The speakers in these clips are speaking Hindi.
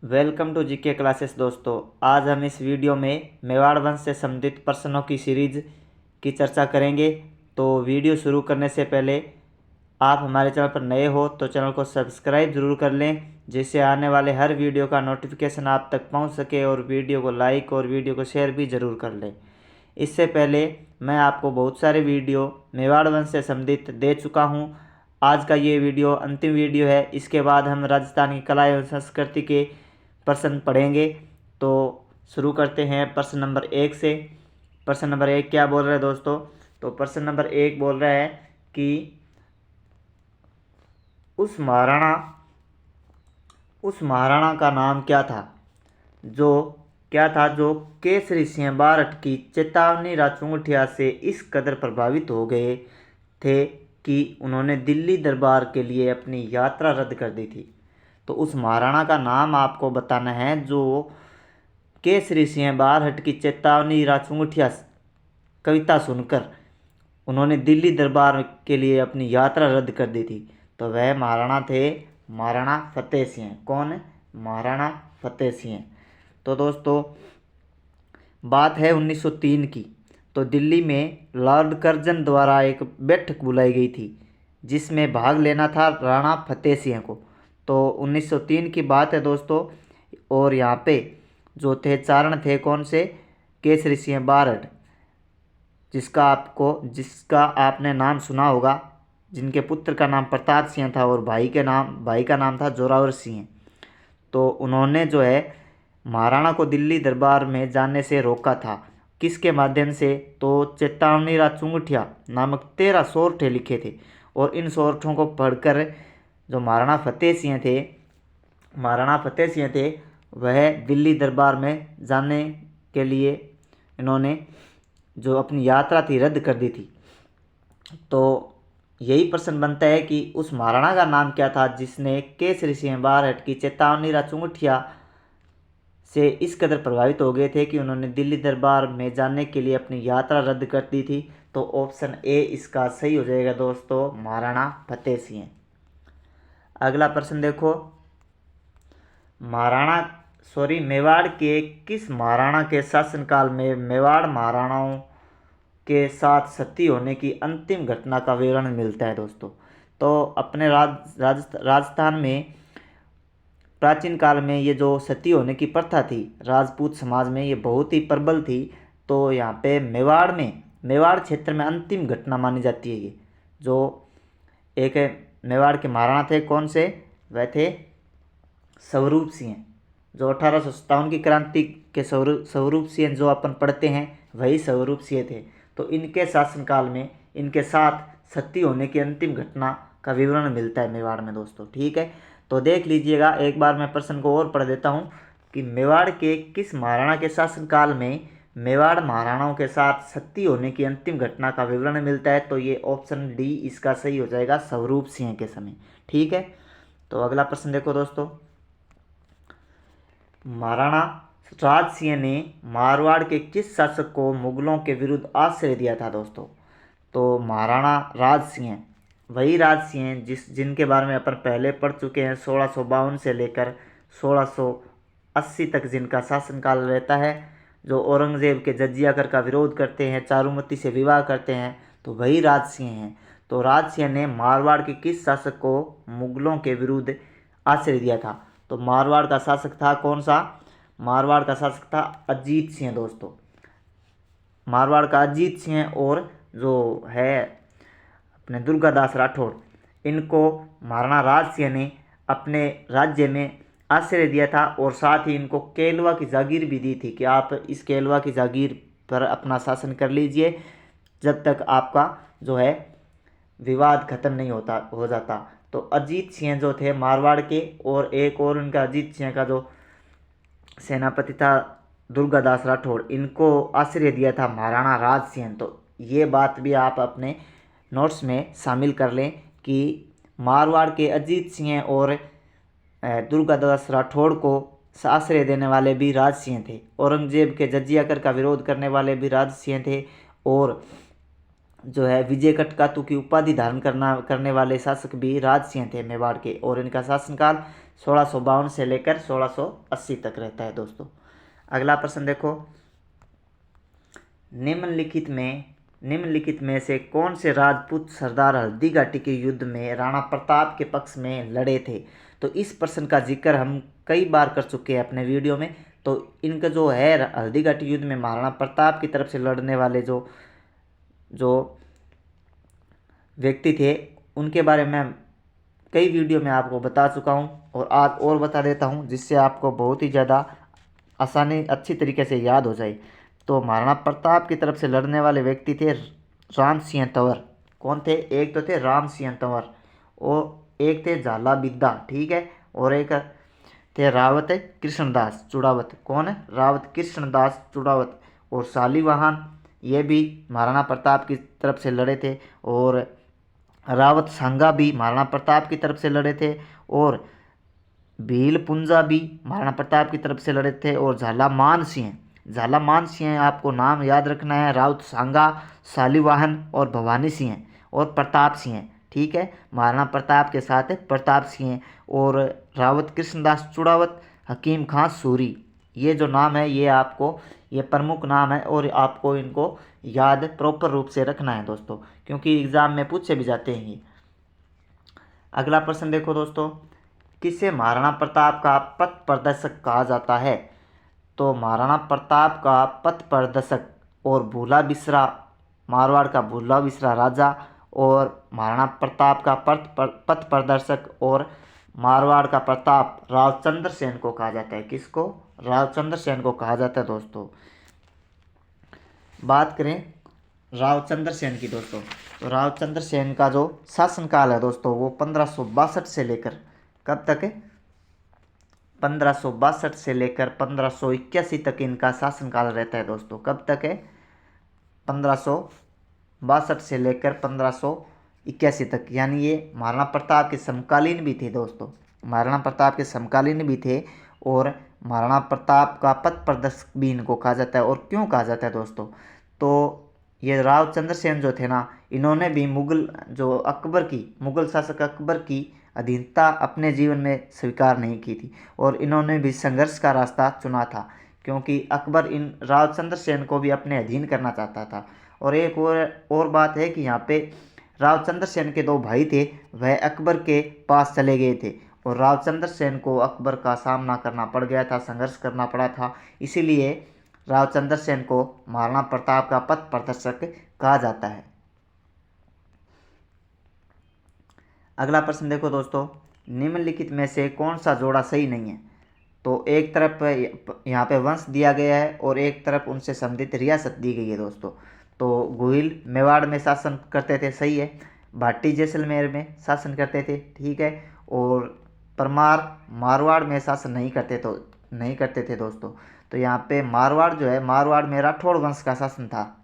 वेलकम टू जीके क्लासेस दोस्तों। आज हम इस वीडियो में मेवाड़ वंश से संबंधित प्रश्नों की सीरीज की चर्चा करेंगे। तो वीडियो शुरू करने से पहले आप हमारे चैनल पर नए हो तो चैनल को सब्सक्राइब ज़रूर कर लें, जिससे आने वाले हर वीडियो का नोटिफिकेशन आप तक पहुंच सके, और वीडियो को लाइक और वीडियो को शेयर भी ज़रूर कर लें। इससे पहले मैं आपको बहुत सारे वीडियो मेवाड़ वंश से संबंधित दे चुका हूं। आज का ये वीडियो अंतिम वीडियो है। इसके बाद हम राजस्थान की कला एवं संस्कृति के प्रश्न पढ़ेंगे। तो शुरू करते हैं प्रश्न नंबर 1 से। प्रश्न नंबर 1 क्या बोल रहा है दोस्तों? तो प्रश्न नंबर 1 बोल रहा है कि उस महाराणा का नाम क्या था जो केसरी सिंह बारठ की चेतावनी राजचुंगटिया से इस कदर प्रभावित हो गए थे कि उन्होंने दिल्ली दरबार के लिए अपनी यात्रा रद्द कर दी थी। तो उस महाराणा का नाम आपको बताना है जो केसरी सिंह बारठ की चेतावनी राजचुंगटिया कविता सुनकर उन्होंने दिल्ली दरबार के लिए अपनी यात्रा रद्द कर दी थी। तो वह महाराणा थे महाराणा फतेह सिंह। कौन? महाराणा फतेह सिंह। तो दोस्तों बात है 1903 की। तो दिल्ली में लॉर्ड कर्जन द्वारा एक बैठक बुलाई गई थी जिसमें भाग लेना था राणा फतेह सिंह को। तो 1903 की बात है दोस्तों। और यहाँ पे जो थे चारण थे कौन से? केसरी सिंह बारठ, जिसका आपने नाम सुना होगा, जिनके पुत्र का नाम प्रताप सिंह था और भाई का नाम था जोरावर सिंह। तो उन्होंने जो है महाराणा को दिल्ली दरबार में जाने से रोका था। किसके माध्यम से? तो चेतावनी राजचुंगटिया नामक 13 सोरठे लिखे थे, और इन सोरठों को पढ़कर जो महाराणा फतेह सिंह थे वह दिल्ली दरबार में जाने के लिए इन्होंने जो अपनी यात्रा थी रद्द कर दी थी। तो यही प्रश्न बनता है कि उस महाराणा का नाम क्या था जिसने केसरी सिंह बारठ की चेतावनी राजचुंगटिया से इस कदर प्रभावित हो गए थे कि उन्होंने दिल्ली दरबार में जाने के लिए अपनी यात्रा रद्द कर दी थी। तो ऑप्शन ए इसका सही हो जाएगा दोस्तों, महाराणा फतेह सिंह। अगला प्रश्न देखो। मेवाड़ के किस महाराणा के शासनकाल में मेवाड़ महाराणाओं के साथ सती होने की अंतिम घटना का विवरण मिलता है दोस्तों? तो अपने राजस्थान में प्राचीन काल में ये जो सती होने की प्रथा थी राजपूत समाज में, ये बहुत ही प्रबल थी। तो यहाँ पे मेवाड़ क्षेत्र में अंतिम घटना मानी जाती है। ये जो एक मेवाड़ के महाराणा थे कौन से? वह थे स्वरूप सिंह, जो 1857 की क्रांति के स्वरूप सिंह जो अपन पढ़ते हैं वही स्वरूप सिंह थे। तो इनके शासनकाल में इनके साथ सती होने की अंतिम घटना का विवरण मिलता है मेवाड़ में दोस्तों। ठीक है, तो देख लीजिएगा। एक बार मैं प्रश्न को और पढ़ देता हूँ कि मेवाड़ के किस महाराणा के शासनकाल में मेवाड़ महाराणाओं के साथ सती होने की अंतिम घटना का विवरण मिलता है? तो ये ऑप्शन डी इसका सही हो जाएगा, स्वरूप सिंह के समय। ठीक है, तो अगला प्रश्न देखो दोस्तों। महाराणा राज सिंह ने मारवाड़ के किस शासक को मुगलों के विरुद्ध आश्रय दिया था दोस्तों? तो महाराणा राज सिंह वही राज सिंह जिनके बारे में अपन पहले पढ़ चुके हैं। 1652 से लेकर 1680 तक जिनका शासनकाल रहता है, जो औरंगजेब के जजिया कर का विरोध करते हैं, चारुमती से विवाह करते हैं, तो वही राज सिंह हैं। तो राज सिंह ने मारवाड़ के किस शासक को मुगलों के विरुद्ध आश्रय दिया था? तो मारवाड़ का शासक था कौन सा? मारवाड़ का शासक था अजीत सिंह दोस्तों। मारवाड़ का अजीत सिंह और जो है अपने दुर्गादास राठौड़, इनको महाराणा राज सिंह ने अपने राज्य में आश्रय दिया था, और साथ ही इनको केलवा की जागीर भी दी थी कि आप इस केलवा की जागीर पर अपना शासन कर लीजिए जब तक आपका जो है विवाद खत्म नहीं हो जाता। तो अजीत सिंह जो थे मारवाड़ के, और एक और उनका अजीत सिंह का जो सेनापति था दुर्गादास राठौड़, इनको आश्रय दिया था महाराणा राज सिंह। तो ये बात भी आप अपने नोट्स में शामिल कर लें कि मारवाड़ के अजीत सिंह और दुर्गादास राठौड़ को आश्रय देने वाले भी राज सिंह थे। औरंगजेब के जजिया कर का विरोध करने वाले भी राज सिंह थे, और जो है विजय कटकातु की उपाधि धारण करने वाले शासक भी राज सिंह थे मेवाड़ के। और इनका शासनकाल 1652 से लेकर 1680 तक रहता है दोस्तों। अगला प्रश्न देखो, निम्नलिखित में से कौन से राजपूत सरदार हल्दीघाटी के युद्ध में राणा प्रताप के पक्ष में लड़े थे। तो इस प्रश्न का जिक्र हम कई बार कर चुके हैं अपने वीडियो में। तो इनका जो है हल्दीघाटी युद्ध में महाराणा प्रताप की तरफ से लड़ने वाले जो व्यक्ति थे उनके बारे में कई वीडियो में आपको बता चुका हूं, और आज और बता देता हूं, जिससे आपको बहुत ही ज़्यादा आसानी अच्छी तरीके से याद हो जाए। तो महाराणा प्रताप की तरफ से लड़ने वाले व्यक्ति थे राम सिंह तंवर। कौन थे? एक तो थे राम सिंह तंवर, और एक थे झाला बिद्दा, ठीक है, और एक थे रावत कृष्णदास चुड़ावत। कौन है? रावत कृष्णदास चुड़ावत। और शालीवाहन, ये भी महाराणा प्रताप की तरफ से लड़े थे, और रावत सांगा भी महाराणा प्रताप की तरफ से लड़े थे, और भील पुंजा भी महाराणा प्रताप की तरफ से लड़े थे, और झालामान सिंह आपको नाम याद रखना है। रावत सांगा, शालीवाहन और भवानी सिंह और प्रताप सिंह, ठीक है। महाराणा प्रताप के साथ है प्रताप सिंह, और रावत कृष्णदास चुड़ावत, हकीम खां सूरी। ये जो नाम है ये प्रमुख नाम है, और आपको इनको याद प्रॉपर रूप से रखना है दोस्तों, क्योंकि एग्जाम में पूछे भी जाते हैं ये। अगला प्रश्न देखो दोस्तों, किसे महाराणा प्रताप का पथ प्रदर्शक कहा जाता है। तो महाराणा प्रताप का पथ प्रदर्शक और भूला बिसरा, मारवाड़ का भूला बिसरा राजा, और महाराणा प्रताप का पथ प्रदर्शक और मारवाड़ का प्रताप रावचंद्र सेन को कहा जाता है। किसको? रावचंद्र सेन को कहा जाता है दोस्तों। बात करें रावचंद्र सेन की दोस्तों, तो रावचंद्र सेन का जो शासनकाल है दोस्तों वो 1562 से लेकर कब तक है? 1562 से लेकर 1581 तक इनका शासनकाल रहता है दोस्तों। कब तक है? 1562 से लेकर 1581 तक, यानी ये महाराणा प्रताप के समकालीन भी थे दोस्तों, महाराणा प्रताप के समकालीन भी थे, और महाराणा प्रताप का पथ प्रदर्शक भी इनको कहा जाता है। और क्यों कहा जाता है दोस्तों? तो ये रावचंद्र सेन जो थे ना, इन्होंने भी मुगल शासक अकबर की अधीनता अपने जीवन में स्वीकार नहीं की थी, और इन्होंने भी संघर्ष का रास्ता चुना था, क्योंकि अकबर इन रावचंद्र सेन को भी अपने अधीन करना चाहता था। और एक और बात है कि यहाँ पे रावचंद्र सेन के दो भाई थे, वह अकबर के पास चले गए थे, और रावचंद्र सेन को अकबर का सामना करना पड़ गया था, संघर्ष करना पड़ा था, इसीलिए रावचंद्र सेन को महाराणा प्रताप का पथ प्रदर्शक कहा जाता है। अगला प्रश्न देखो दोस्तों, निम्नलिखित में से कौन सा जोड़ा सही नहीं है। तो एक तरफ यहाँ पे वंश दिया गया है, और एक तरफ उनसे संबंधित रियासत दी गई है दोस्तों। तो गोहिल मेवाड़ में शासन करते थे, सही है। भाटी जैसलमेर में शासन करते थे, ठीक है। और परमार मारवाड़ में शासन नहीं करते थे दोस्तों। तो यहाँ पे मारवाड़ जो है, मारवाड़ में राठौड़ वंश का शासन था,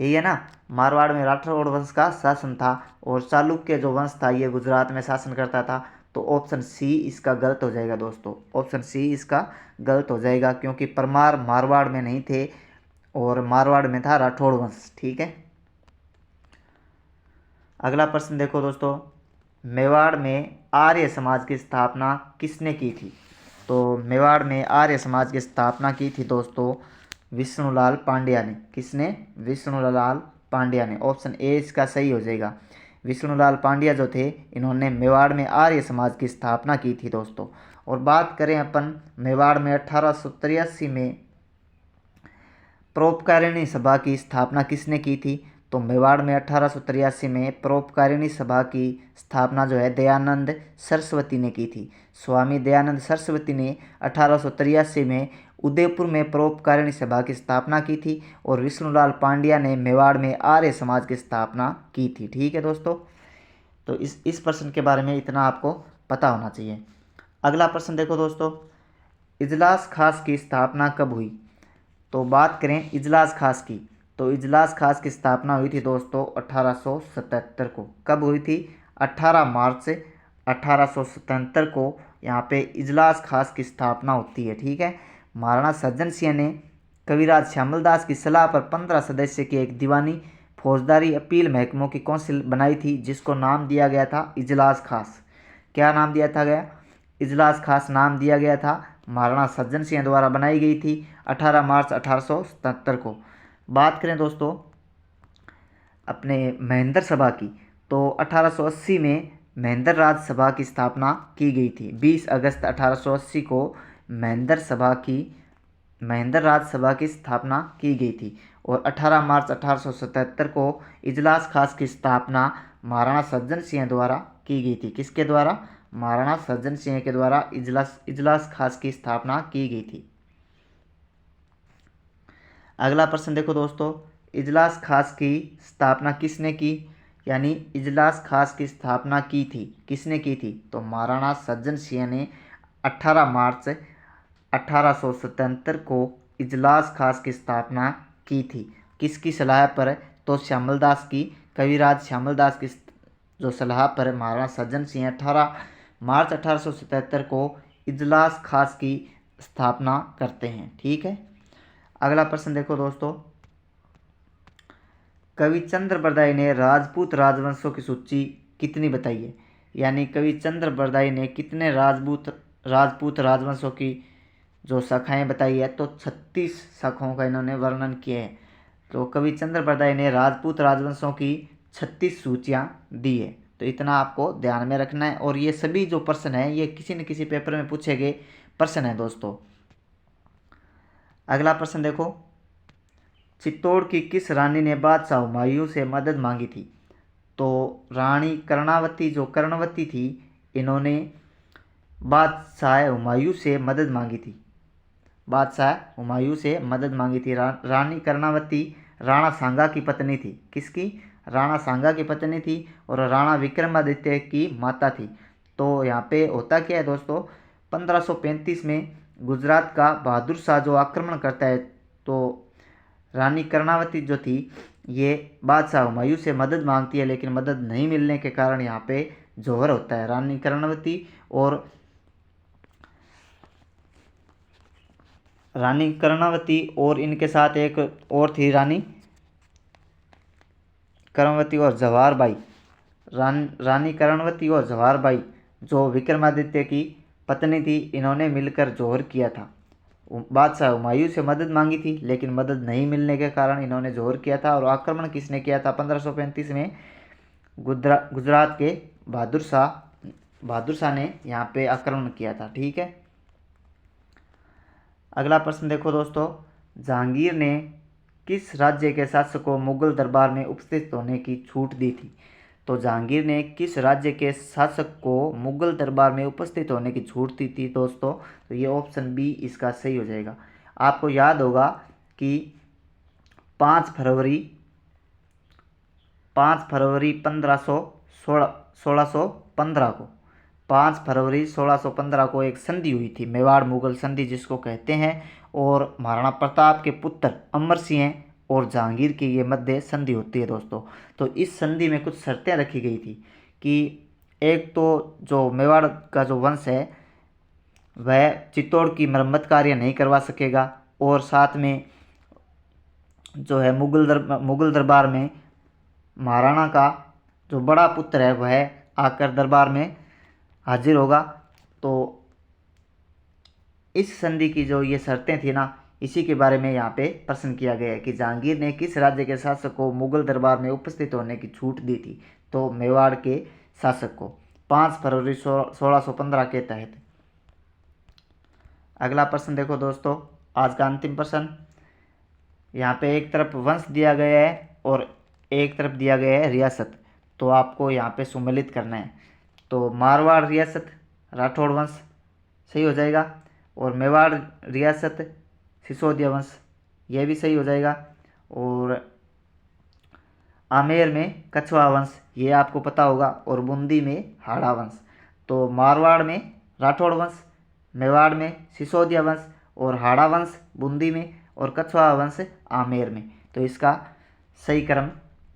यही है ना, मारवाड़ में राठौड़ वंश का शासन था। और चालुक्य जो वंश था ये गुजरात में शासन करता था। तो ऑप्शन सी इसका गलत हो जाएगा दोस्तों, ऑप्शन सी इसका गलत हो जाएगा, क्योंकि परमार मारवाड़ में नहीं थे, और मारवाड़ में था राठौड़ वंश, ठीक है। अगला प्रश्न देखो दोस्तों, मेवाड़ में आर्य समाज की स्थापना किसने की थी। तो मेवाड़ में आर्य समाज की स्थापना की थी दोस्तों विष्णुलाल पांड्या ने। किसने? विष्णुलाल पांड्या ने। ऑप्शन ए इसका सही हो जाएगा। विष्णुलाल पांड्या जो थे, इन्होंने मेवाड़ में आर्य समाज की स्थापना की थी दोस्तों। और बात करें अपन मेवाड़ में 1883 में परोपकारिणी सभा की स्थापना किसने की थी। तो मेवाड़ में 1883 में परोपकारिणी सभा की स्थापना जो है दयानंद सरस्वती ने की थी। स्वामी दयानंद सरस्वती ने 1883 में उदयपुर में परोपकारिणी सभा की स्थापना की थी, और विष्णुलाल पांड्या ने मेवाड़ में आर्य समाज की स्थापना की थी, ठीक है दोस्तों। तो इस प्रश्न के बारे में इतना आपको पता होना चाहिए। अगला प्रश्न देखो दोस्तों, इजलास खास की स्थापना कब हुई। तो बात करें इजलास खास की, तो इजलास खास की स्थापना हुई थी दोस्तों 1877 को। कब हुई थी? 18 मार्च 1877 को यहाँ पे इजलास खास की स्थापना होती है, ठीक है। महाराणा सज्जन सिंह ने कविराज श्यामलदास की सलाह पर 15 सदस्य की एक दीवानी फौजदारी अपील महकमों की काउंसिल बनाई थी, जिसको नाम दिया गया था इजलास खास। क्या नाम दिया था गया? इजलास खास नाम दिया गया था, महाराणा सज्जन सिंह द्वारा बनाई गई थी 18 मार्च 1877 को। बात करें दोस्तों अपने महेंद्र सभा की, तो 1880 में महेंद्र राज सभा की स्थापना की गई थी। 20 अगस्त 1880 को महेंद्र राज सभा की स्थापना की गई थी और 18 मार्च 1877 को इजलास खास की स्थापना महाराणा सज्जन सिंह द्वारा की गई थी। किसके द्वारा? महाराणा सज्जन सिंह के द्वारा इजलास खास की स्थापना की गई थी। अगला प्रश्न देखो दोस्तों, इजलास खास की स्थापना किसने की? यानी इजलास खास की स्थापना की थी, किसने की थी? तो महाराणा सज्जन सिंह ने 18 मार्च 1877 को इजलास खास की स्थापना की थी। किसकी सलाह पर? तो श्यामलदास की, कविराज श्यामलदास की जो सलाह पर महाराणा सज्जन सिंह 18 मार्च 1877 को इजलास खास की स्थापना करते हैं। ठीक है। अगला प्रश्न देखो दोस्तों, कवि चंद्र बरदाई ने राजपूत राजवंशों की सूची कितनी बताई है? यानी कवि चंद्र बरदाई ने कितने राजपूत राजवंशों की जो शाखाएं बताई है? तो 36 शाखाओं का इन्होंने वर्णन किया है। तो कवि चंद्र बरदाई ने राजपूत राजवंशों की 36 सूचियां दी है। तो इतना आपको ध्यान में रखना है और ये सभी जो प्रश्न है ये किसी न किसी पेपर में पूछे गए प्रश्न है दोस्तों। अगला प्रश्न देखो, चित्तौड़ की किस रानी ने बादशाह हुमायूं से मदद मांगी थी? तो रानी कर्णावती जो कर्णवती थी, इन्होंने बादशाह हुमायूं से मदद मांगी थी। बादशाह हुमायूं से मदद मांगी थी। रानी कर्णावती राणा सांगा की पत्नी थी। किसकी? राणा सांगा की पत्नी थी और राणा विक्रमादित्य की माता थी। तो यहाँ पे होता क्या है दोस्तों, 1535 में गुजरात का बहादुर शाह जो आक्रमण करता है, तो रानी कर्णावती जो थी ये बादशाह हुमायूं से मदद मांगती है, लेकिन मदद नहीं मिलने के कारण यहाँ पे जौहर होता है। रानी कर्णावती और इनके साथ एक और थी रानी कर्णावती और जवाहर बाई। रानी कर्णावती और जवाहर बाई जो विक्रमादित्य की पत्नी थी, इन्होंने मिलकर जौहर किया था। बादशाह हुमायूं से मदद मांगी थी, लेकिन मदद नहीं मिलने के कारण इन्होंने जौहर किया था। और आक्रमण किसने किया था? 1535 में गुजरात के बहादुर शाह ने यहाँ पे आक्रमण किया था। ठीक है। अगला प्रश्न देखो दोस्तों, जहांगीर ने किस राज्य के शासक को मुगल दरबार में उपस्थित होने की छूट दी थी? तो जहांगीर ने किस राज्य के शासक को मुगल दरबार में उपस्थित होने की छूट दी थी दोस्तों? तो ये ऑप्शन बी इसका सही हो जाएगा। आपको याद होगा कि 5 फरवरी 1615 को एक संधि हुई थी, मेवाड़ मुगल संधि जिसको कहते हैं, और महाराणा प्रताप के पुत्र अमर सिंह और जहांगीर की ये मध्य संधि होती है दोस्तों। तो इस संधि में कुछ शर्तें रखी गई थी कि एक तो जो मेवाड़ का जो वंश है वह चित्तौड़ की मरम्मत कार्य नहीं करवा सकेगा, और साथ में जो है मुगल दरबार में महाराणा का जो बड़ा पुत्र है वह आकर दरबार में हाजिर होगा। तो इस संधि की जो ये शर्तें थी ना, इसी के बारे में यहाँ पे प्रश्न किया गया है कि जहांगीर ने किस राज्य के शासक को मुगल दरबार में उपस्थित होने की छूट दी थी? तो मेवाड़ के शासक को 5 फरवरी 1615 के तहत। अगला प्रश्न देखो दोस्तों, आज का अंतिम प्रश्न। यहाँ पे एक तरफ वंश दिया गया है और एक तरफ दिया गया है रियासत, तो आपको यहाँ पे सुमेलित करना है। तो मारवाड़ रियासत राठौड़ वंश सही हो जाएगा, और मेवाड़ रियासत सिसोदिया वंश ये भी सही हो जाएगा, और आमेर में कछवा वंश ये आपको पता होगा, और बूंदी में हाड़ा वंश। तो मारवाड़ में राठौड़ वंश, मेवाड़ में सिसोदिया वंश, और हाड़ा वंश बूंदी में, और कछवा वंश आमेर में। तो इसका सही क्रम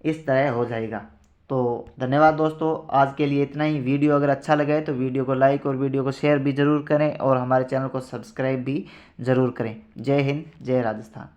इस तरह हो जाएगा। तो धन्यवाद दोस्तों, आज के लिए इतना ही। वीडियो अगर अच्छा लगे तो वीडियो को लाइक और वीडियो को शेयर भी ज़रूर करें, और हमारे चैनल को सब्सक्राइब भी ज़रूर करें। जय हिंद, जय राजस्थान।